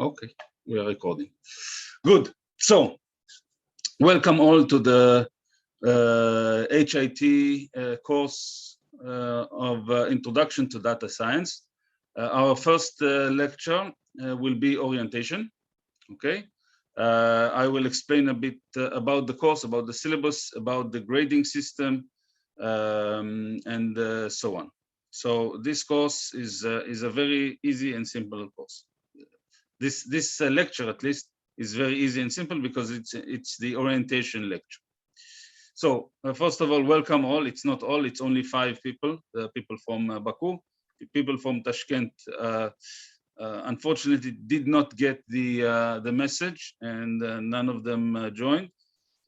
Okay, we are recording. Good. So, welcome all to the HIT course of Introduction to Data Science. Our first lecture will be orientation. Okay. I will explain a bit about the course, about the syllabus, about the grading system, and so on. So this course is a very easy and simple course. This lecture, at least, is very easy and simple because it's the orientation lecture. So first of all, welcome all. It's not all. It's only 5 people. The people from Baku, the people from Tashkent. Unfortunately, did not get the message, and none of them joined.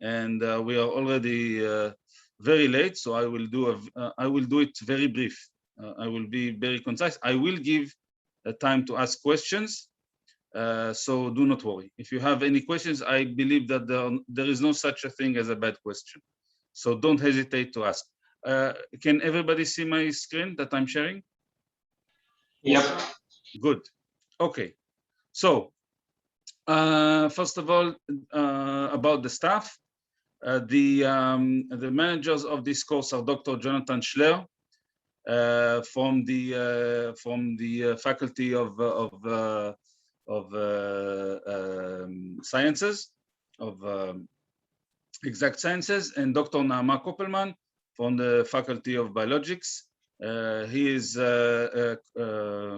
And we are already very late, so I will do it very brief. I will be very concise. I will give time to ask questions. So do not worry. If you have any questions, I believe that there is no such a thing as a bad question. So don't hesitate to ask. Can everybody see my screen that I'm sharing? Yep. Good. Okay. So first of all, about the staff, the managers of this course are Dr. Jonathan Schler from the Faculty of Sciences, of Exact Sciences, and Dr. Naama Koppelman from the Faculty of Biologics. He is a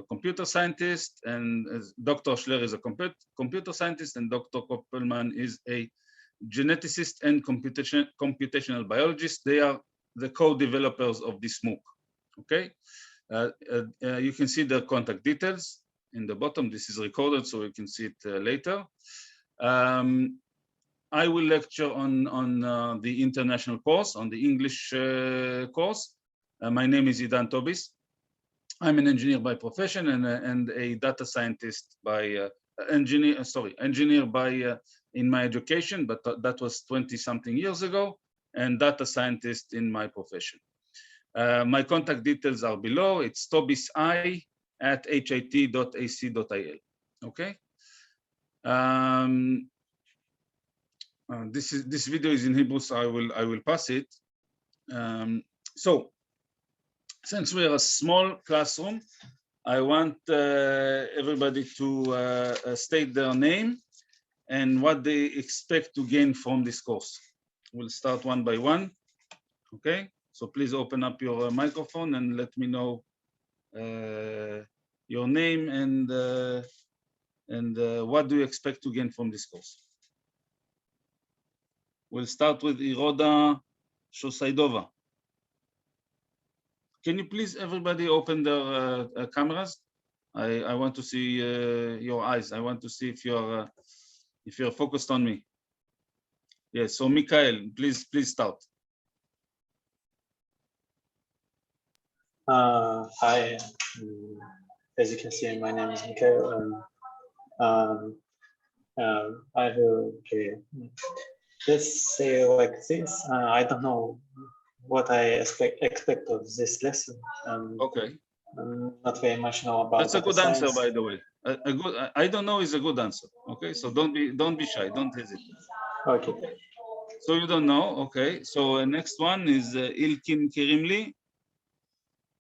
computer scientist, and Dr. Schler is a computer scientist, and Dr. Koppelman is a geneticist and computational biologist. They are the co-developers of this MOOC. Okay, you can see their contact details in the bottom. This is recorded, so you can see it later. I will lecture on the international course, on the English course. My name is Idan Tobis. I'm an engineer by profession and a data scientist by engineer by in my education, but that was 20-something years ago, and data scientist in my profession. My contact details are below. It's tobisi@hit.ac.il. Okay. This video is in Hebrew, so I will pass it. So, since we are a small classroom, I want everybody to state their name and what they expect to gain from this course. We'll start one by one. Okay. So please open up your microphone and let me know your name and what do you expect to gain from this course. We'll start with Iroda Shosaidova. Can you please, everybody, open their cameras? I want to see your eyes. I want to see if you're focused on me. Yes. So Mikhail, please start. Hi. As you can see, my name is Mikhail. I will let's say like this. I don't know what I expect of this lesson. Okay. Not very much know about. That's a good answer, by the way. A good. I don't know is a good answer. Okay, so don't be shy. Don't hesitate. Okay. So you don't know. Okay. So next one is Ilkin Kerimli.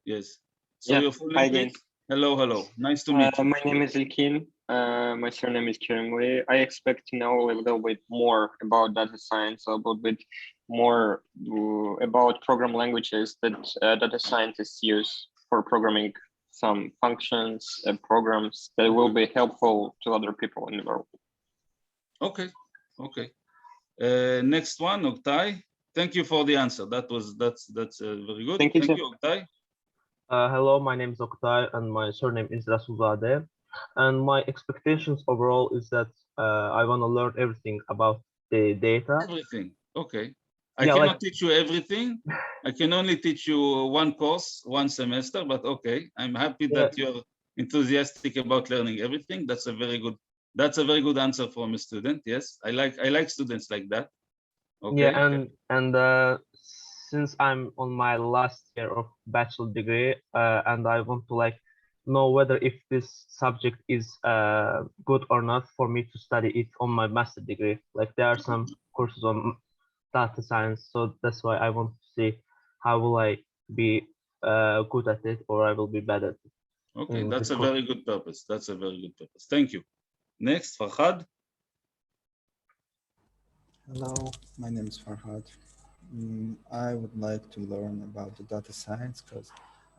Yes. So yeah, your full name, please. Hello. Nice to meet you. My name is Ilkin. My surname is Kerimli. I expect to know a little bit more about data science, a little bit more about program languages that data scientists use for programming some functions and programs that will be helpful to other people in the world. Okay. Next one, Oktay. Thank you for the answer. That's very good. Thank you, Oktay. Hello, my name is Oktay and my surname is Rasulzadeh. And my expectations overall is that I want to learn everything about the data. Everything. Okay. I cannot teach you everything. I can only teach you one course, one semester, but okay. I'm happy that you're enthusiastic about learning everything. That's a very good answer from a student. Yes. I like students like that. Okay. Yeah, and since I'm on my last year of bachelor degree and I want to know whether if this subject is good or not for me to study it on my master degree. Like there are some courses on data science, so that's why I want to see how will I be good at it or I will be bad at it. Okay, in that's this a course. very good purpose. That's a very good purpose. Thank you. Next, Farhad. Hello, my name is Farhad. I would like to learn about the data science because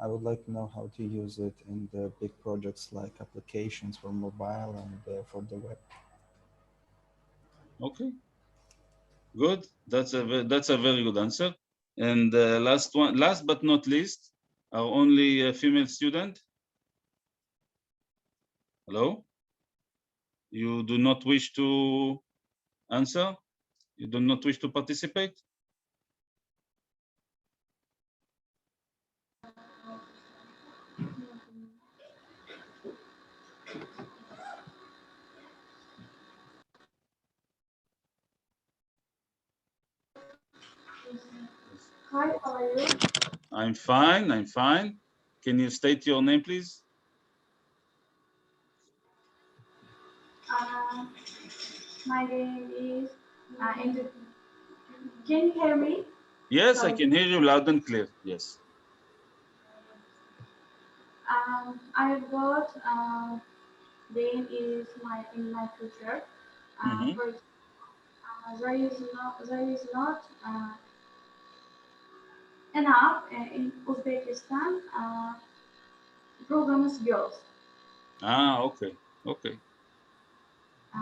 I would like to know how to use it in the big projects like applications for mobile and for the web. Okay, good. That's a very good answer. And last but not least, our only female student. Hello. You do not wish to answer? You do not wish to participate? Hi, how are you? I'm fine. I'm fine. Can you state your name, please? My name is. Can you hear me? Yes, I Sorry. can hear you loud and clear. Yes. I've got Dane is in my future. Mhm. For there is not enough in Uzbekistan program skills. Ah, okay. Okay.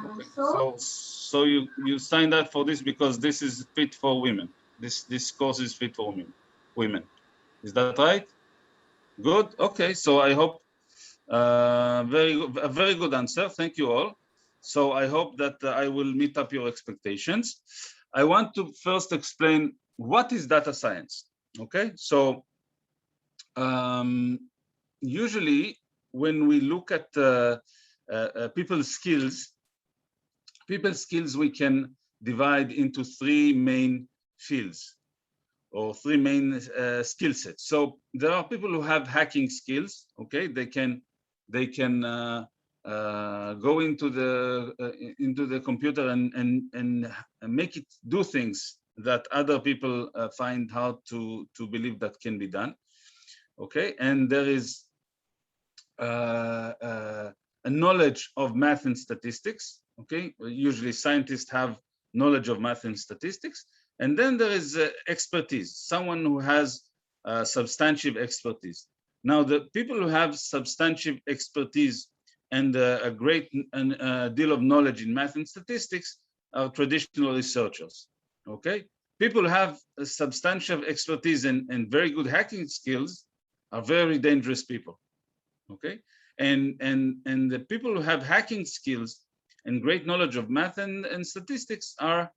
Okay. So So you signed up for this because this is fit for women. This course is fit for women. Is that right? Good. Okay. So I hope a very good answer. Thank you all. So I hope that I will meet up your expectations. I want to first explain what is data science. Okay. So usually when we look at people's skills we can divide into three main fields or three main skill sets. So there are people who have hacking skills. Okay, they can go into the computer and make it do things that other people find hard to believe that can be done. Okay, and there is a knowledge of math and statistics. Okay, usually scientists have knowledge of math and statistics, and then there is expertise, someone who has substantive expertise. Now, the people who have substantive expertise and a great deal of knowledge in math and statistics are traditional researchers. Okay, people who have a substantial expertise and very good hacking skills are very dangerous people. Okay, and the people who have hacking skills and great knowledge of math and statistics are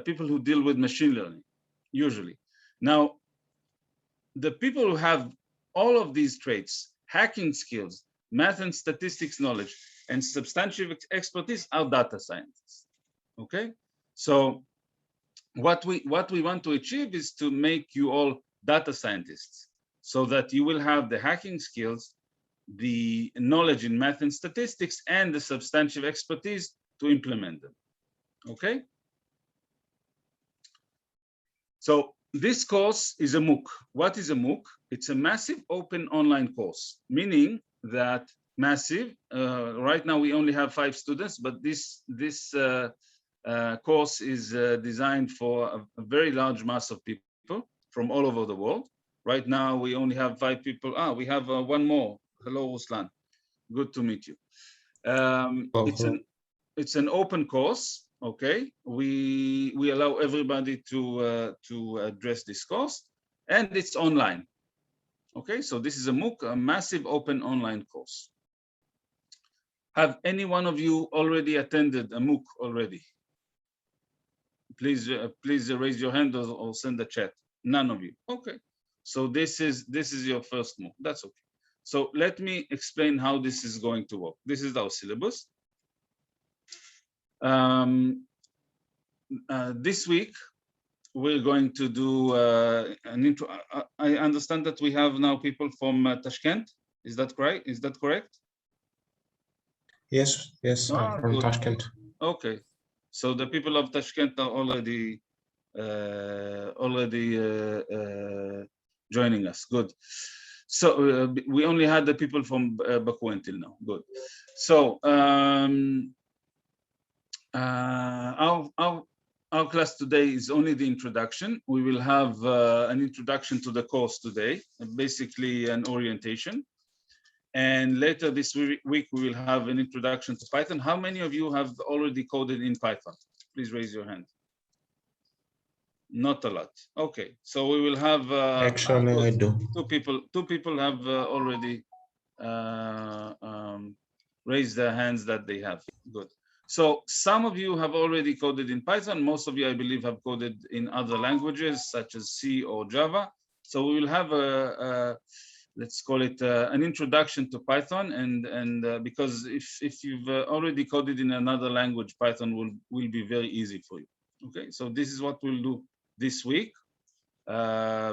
people who deal with machine learning, usually. Now, the people who have all of these traits, hacking skills, math and statistics knowledge, and substantive expertise are data scientists. Okay, so what we want to achieve is to make you all data scientists, so that you will have the hacking skills, the knowledge in math and statistics, and the substantive expertise to implement them. Okay? So this course is a MOOC. What is a MOOC? It's a massive open online course, meaning that massive, right now we only have 5 students, but this course is designed for a very large mass of people from all over the world. Right now we only have 5 people. We have one more. Hello, Ruslan. Good to meet you. It's an open course. Okay, we allow everybody to address this course, and it's online. Okay, so this is a MOOC, a massive open online course. Have any one of you already attended a MOOC already? Please raise your hand or send a chat. None of you. Okay, so this is your first MOOC. That's okay. So let me explain how this is going to work. This is our syllabus. This week, we're going to do an intro. I understand that we have now people from Tashkent. Is that right? Is that correct? Yes, yes, Ah, I'm from good. Tashkent. Okay, so the people of Tashkent are already joining us. Good. So we only had the people from Baku until now. Good. So our class today is only the introduction. We will have an introduction to the course today, basically an orientation. And later this week, we will have an introduction to Python. How many of you have already coded in Python? Please raise your hand. Not a lot. Okay, so we will have Actually, I do. two people have already raised their hands that they have. Good. So some of you have already coded in Python. Most of you, I believe, have coded in other languages such as C or Java. So we will have let's call it an introduction to Python, and because if you've already coded in another language, Python will be very easy for you. Okay, so this is what we'll do this week,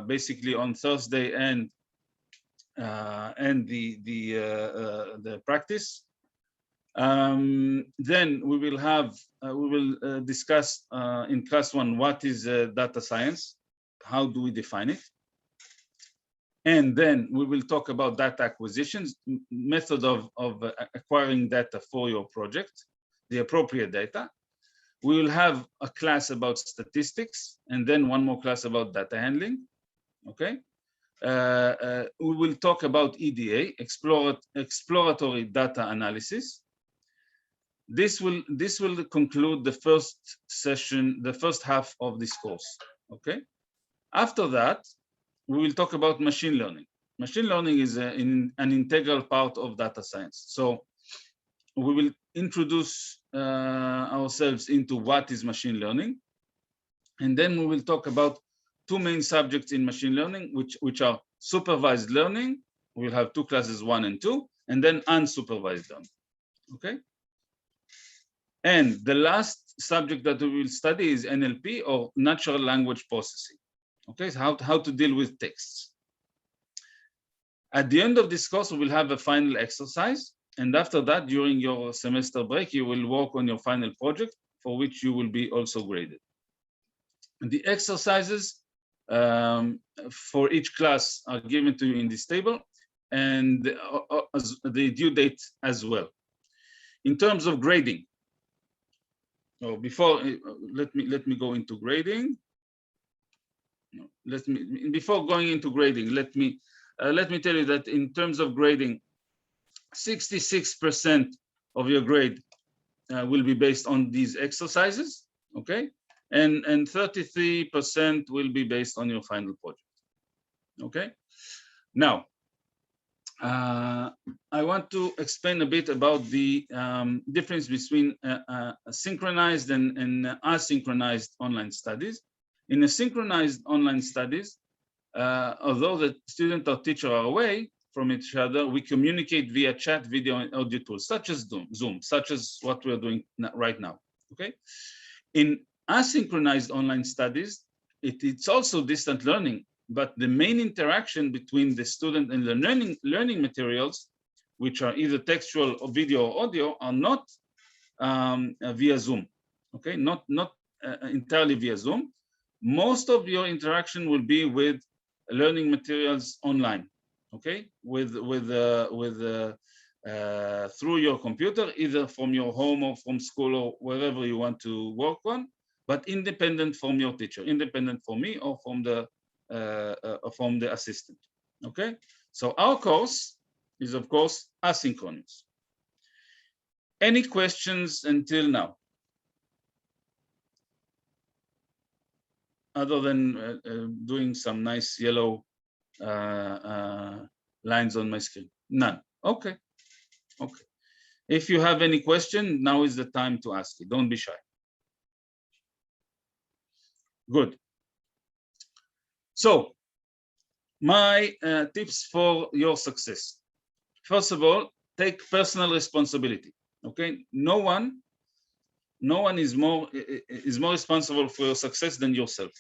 basically on Thursday and the practice. Then we will discuss in class 1 what is data science, how do we define it. And then we will talk about data acquisitions, method of acquiring data for your project, the appropriate data. We will have a class about statistics, and then one more class about data handling, okay? We will talk about EDA, exploratory data analysis. This will conclude the first session, the first half of this course, okay? After that, we will talk about machine learning. Machine learning is an integral part of data science. So we will introduce ourselves into what is machine learning. And then we will talk about two main subjects in machine learning, which are supervised learning. We'll have two classes, 1 and 2, and then unsupervised learning, okay? And the last subject that we will study is NLP, or natural language processing. Okay, so how to deal with texts. At the end of this course, we will have a final exercise. And after that, during your semester break, you will work on your final project, for which you will be also graded. And the exercises for each class are given to you in this table, and the due date as well. In terms of grading, before let me go into grading. Before going into grading, let me tell you that in terms of grading, 66% of your grade will be based on these exercises, okay? And 33% will be based on your final project, okay? Now, I want to explain a bit about the difference between synchronized and asynchronized online studies. In a synchronized online studies, although the student or teacher are away from each other, we communicate via chat, video, and audio tools, such as Zoom, such as what we're doing right now, okay? In asynchronized online studies, it's also distant learning, but the main interaction between the student and the learning materials, which are either textual or video or audio, are not via Zoom, okay? Not entirely via Zoom. Most of your interaction will be with learning materials online, okay? Through your computer, either from your home or from school or wherever you want to work on, but independent from your teacher, independent from me or from the assistant, okay? So our course is, of course, asynchronous. Any questions until now? Other than doing some nice yellow lines on my screen? None. Okay. Okay. If you have any question, now is the time to ask it. Don't be shy. Good. So, my tips for your success. First of all, take personal responsibility. Okay. No one is more responsible for your success than yourself.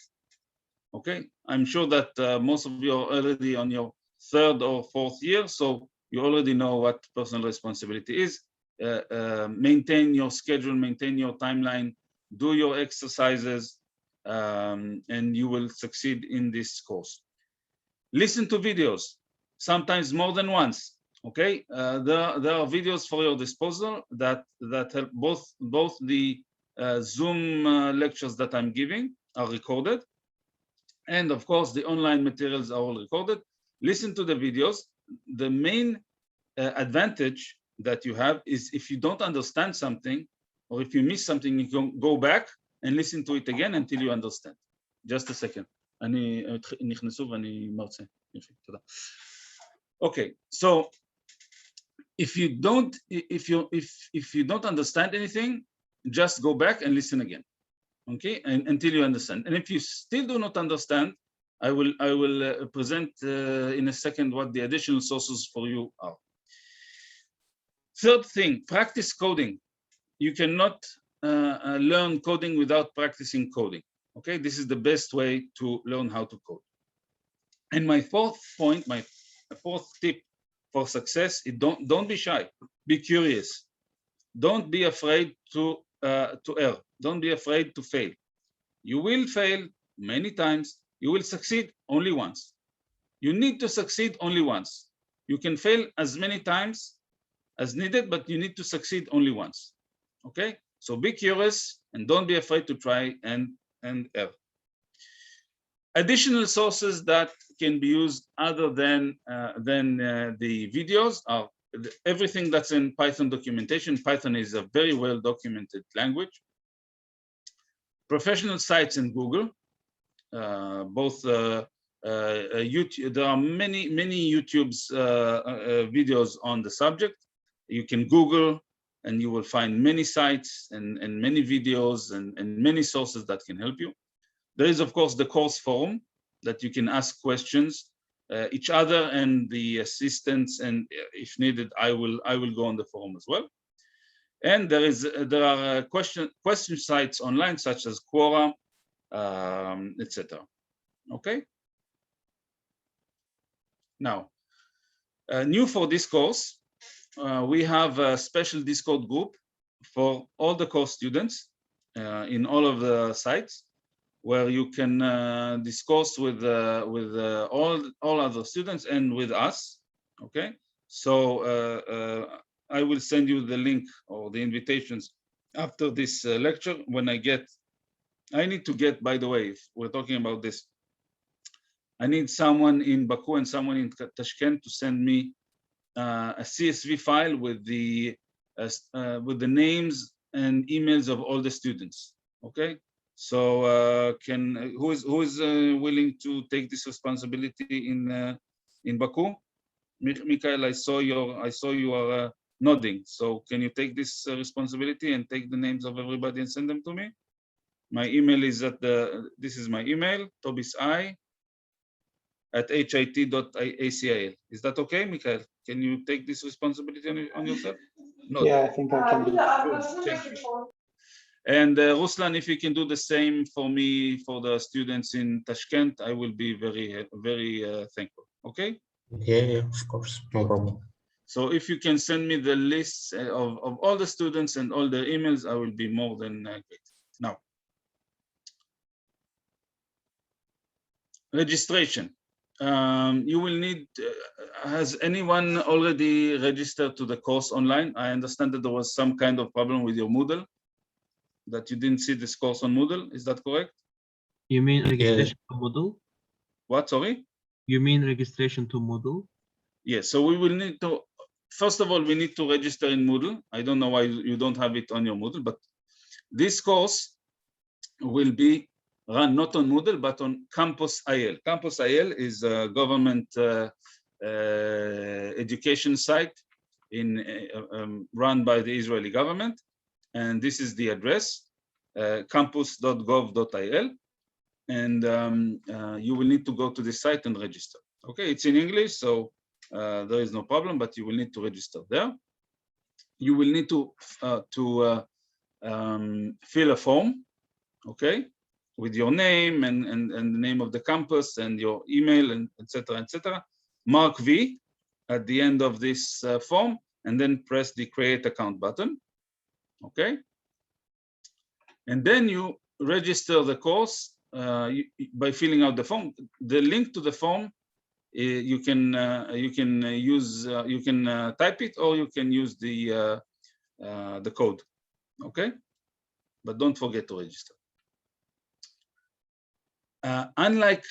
Okay, I'm sure that most of you are already on your 3rd or 4th year, so You already know what personal responsibility is. Maintain your schedule, maintain your timeline, do your exercises, and you will succeed in this course. Listen to videos, sometimes more than once. Okay, there are videos for your disposal that help. Both the Zoom lectures that I'm giving are recorded, and of course the online materials are all recorded. Listen to the videos. The main advantage that you have is if you don't understand something or if you miss something, you can go back and listen to it again until you understand. Just a second. Okay, so if you don't understand anything, just go back and listen again. Okay, and until you understand. And if you still do not understand, I will present in a second what the additional sources for you are. Third thing, practice coding. You cannot learn coding without practicing coding. Okay, this is the best way to learn how to code. And my fourth point, my fourth tip for success is don't be shy. Be curious. Don't be afraid to err. Don't be afraid to fail. You will fail many times. You will succeed only once. You need to succeed only once. You can fail as many times as needed, but you need to succeed only once. Okay, so be curious and don't be afraid to try and err. Additional sources that can be used other than the videos are everything that's in Python documentation. Python is a very well documented language. Professional sites in Google, both YouTube. There are many YouTube's videos on the subject. You can Google and you will find many sites and many videos and many sources that can help you. There is, of course, the course forum that you can ask questions each other and the assistants, and if needed, I will go on the forum as well. And there are question sites online such as Quora, etc. Okay. Now, new for this course, we have a special Discord group for all the course students in all of the sites, where you can discuss with all other students and with us. Okay, so I will send you the link or the invitations after this lecture. When I need to get, by the way, if we're talking about this, I need someone in Baku and someone in Tashkent to send me a CSV file with the names and emails of all the students. Okay, so who is willing to take this responsibility in Baku? Mikhail, I saw you are nodding. So can you take this responsibility and take the names of everybody and send them to me? My email is this is my email, tobisai@hit.acil. Is that okay, Mikhail? Can you take this responsibility on yourself? No. Yeah, I think I can do it. And Ruslan, if you can do the same for me, for the students in Tashkent, I will be very, very thankful. Okay? Yeah, of course, no problem. So if you can send me the lists of all the students and all their emails, I will be more than great. Now, registration. You will need, has anyone already registered to the course online? I understand that there was some kind of problem with your Moodle, that you didn't see this course on Moodle. Is that correct? You mean registration to Moodle? What, sorry? You mean registration to Moodle? Yes, so we will need to, first of all, we need to register in Moodle. I don't know why you don't have it on your Moodle, but this course will be run not on Moodle, but on Campus IL. Campus IL is a government education site run by the Israeli government. And this is the address, campus.gov.il. And you will need to go to the site and register. Okay, it's in English, so there is no problem, but you will need to register there. You will need to fill a form, okay, with your name and the name of the campus and your email and etc. Mark V, at the end of this form, and then press the create account button. Okay. And then you register the course by filling out the form. The link to the form, you can type it, or you can use the code. Okay, but don't forget to register. Unlike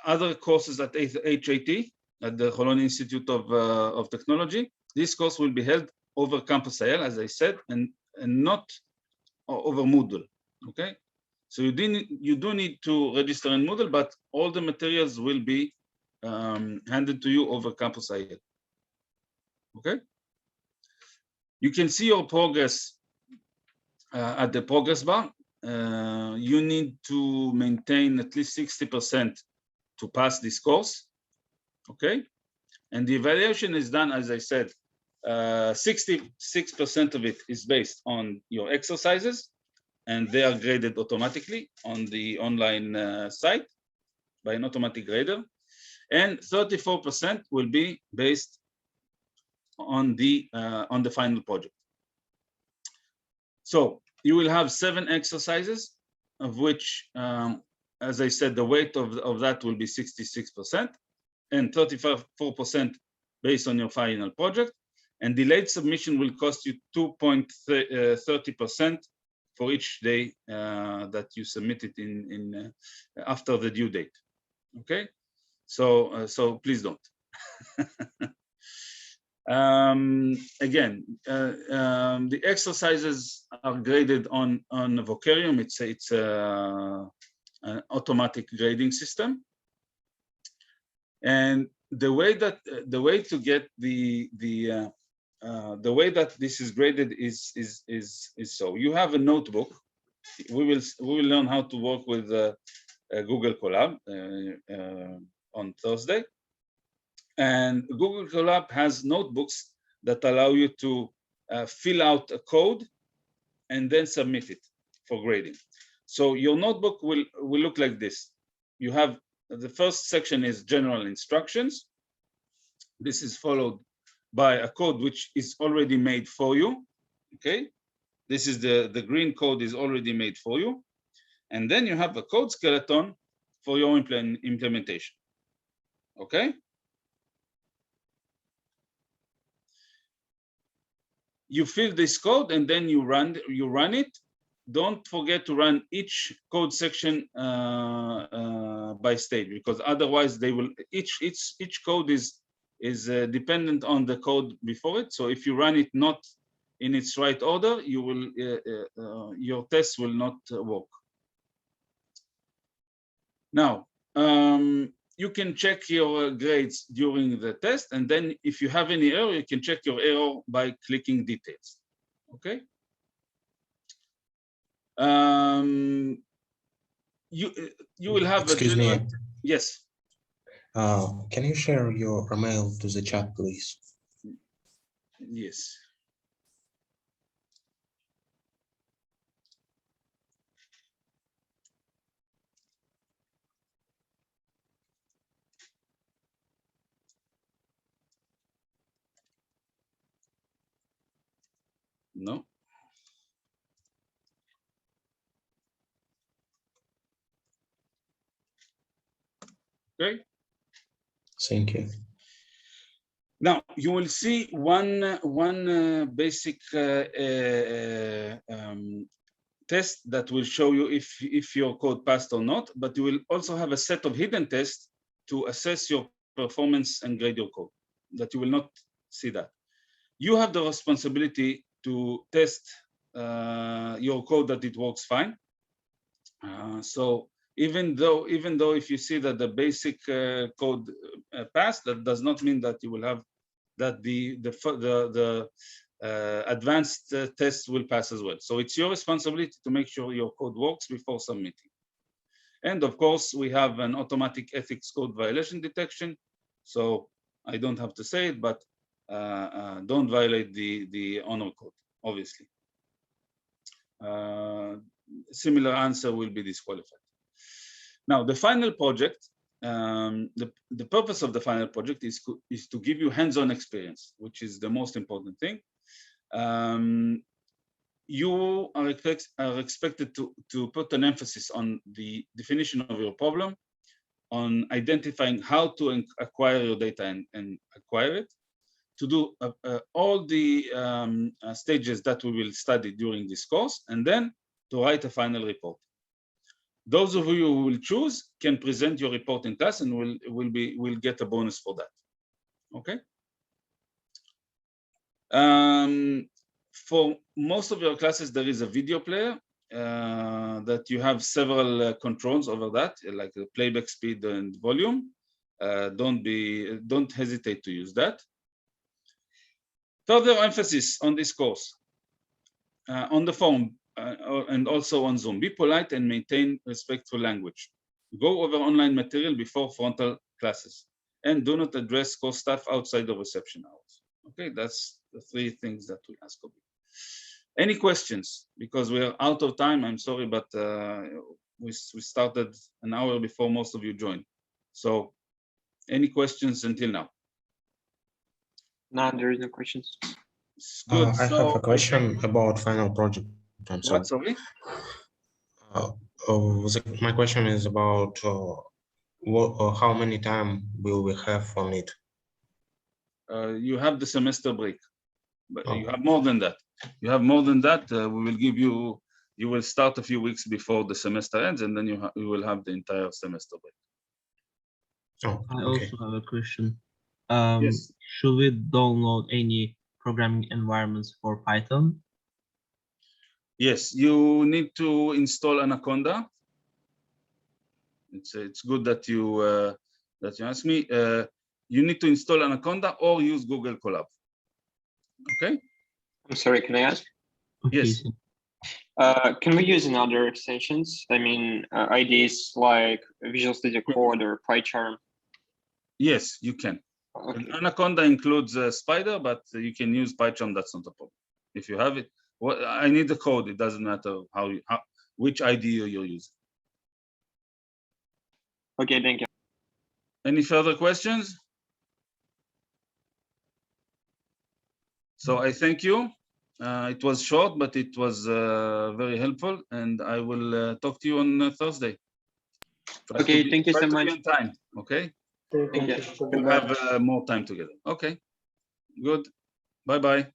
other courses at HIT, at the Holon Institute of Technology, this course will be held over Campus IL, as I said, and not over Moodle. Okay, so you do need to register in Moodle, but all the materials will be handed to you over Campus IL. Okay, you can see your progress at the progress bar. You need to maintain at least 60% to pass this course. Okay, and the evaluation is done, as I said, 66% of it is based on your exercises, and they are graded automatically on the online site by an automatic grader, and 34% will be based on the final project. So you will have 7 exercises, of which, as I said, the weight of that will be 66%, and 34% based on your final project. And delayed submission will cost you 2.30% for each day that you submit it in after the due date. Okay, so please don't. Again, the exercises are graded on Vocarium. It's an automatic grading system, and the way to get the way that this is graded is so you have a notebook. We will learn how to work with Google Colab on Thursday. And Google Colab has notebooks that allow you to fill out a code and then submit it for grading. So your notebook will look like this. You have the first section is general instructions. This is followed by a code which is already made for you. Okay, this is the green code is already made for you. And then you have a code skeleton for your implementation. Okay. You fill this code and then you run it. Don't forget to run each code section by stage, because otherwise they will each code is dependent on the code before it. So if you run it not in its right order, you will your test will not work. Now you can check your grades during the test, and then if you have any error, you can check your error by clicking details. Okay. You will have Excuse me. Yes. Can you share your email to the chat, please? Yes. No. Okay. Thank you. Now you will see one basic test that will show you if your code passed or not, but you will also have a set of hidden tests to assess your performance and grade your code that you will not see that. You have the responsibility to test your code that it works fine. So even though if you see that the basic code passed, that does not mean that you will have that the advanced tests will pass as well. So it's your responsibility to make sure your code works before submitting. And of course, we have an automatic ethics code violation detection. So I don't have to say it, but don't violate the honor code, obviously. Similar answer will be disqualified. Now, the final project the purpose of the final project is to give you hands-on experience, which is the most important thing. You are expected to put an emphasis on the definition of your problem, on identifying how to acquire your data and acquire it, to do all the stages that we will study during this course, and then to write a final report. Those of you who will choose can present your report in class and will get a bonus for that. Okay. For most of your classes, there is a video player that you have several controls over that, like the playback speed and volume. Don't hesitate to use that. Further emphasis on this course, on the phone and also on Zoom. Be polite and maintain respectful language. Go over online material before frontal classes, and do not address course staff outside of reception hours. Okay, that's the 3 things that we ask of you. Any questions? Because we are out of time. I'm sorry, but we started an hour before most of you joined. So, any questions until now? No, there is no questions. Good. I have a question about final project. I'm sorry. What, sorry? My question is about how many time will we have on it? You have the semester break, but Oh. you have more than that. You have more than that. We will give you. You will start a few weeks before the semester ends, and then you will have the entire semester break. Oh, I okay. also have a question. Yes. Should we download any programming environments for Python? Yes, you need to install Anaconda. It's good that you asked me. You need to install Anaconda or use Google Colab. Okay. I'm sorry, can I ask? Okay, Yes. Can we use another extensions? I mean, IDEs like Visual Studio Code or PyCharm? Yes, you can. Okay. Anaconda includes Spider, but you can use PyCharm. That's not a problem. If you have it, I need the code. It doesn't matter which IDE you're using. Okay, thank you. Any further questions? So I thank you. It was short, but it was very helpful, and I will talk to you on Thursday. Okay, thank you so much. On time, okay? Thank you. We'll have more time together. Okay, good. Bye-bye.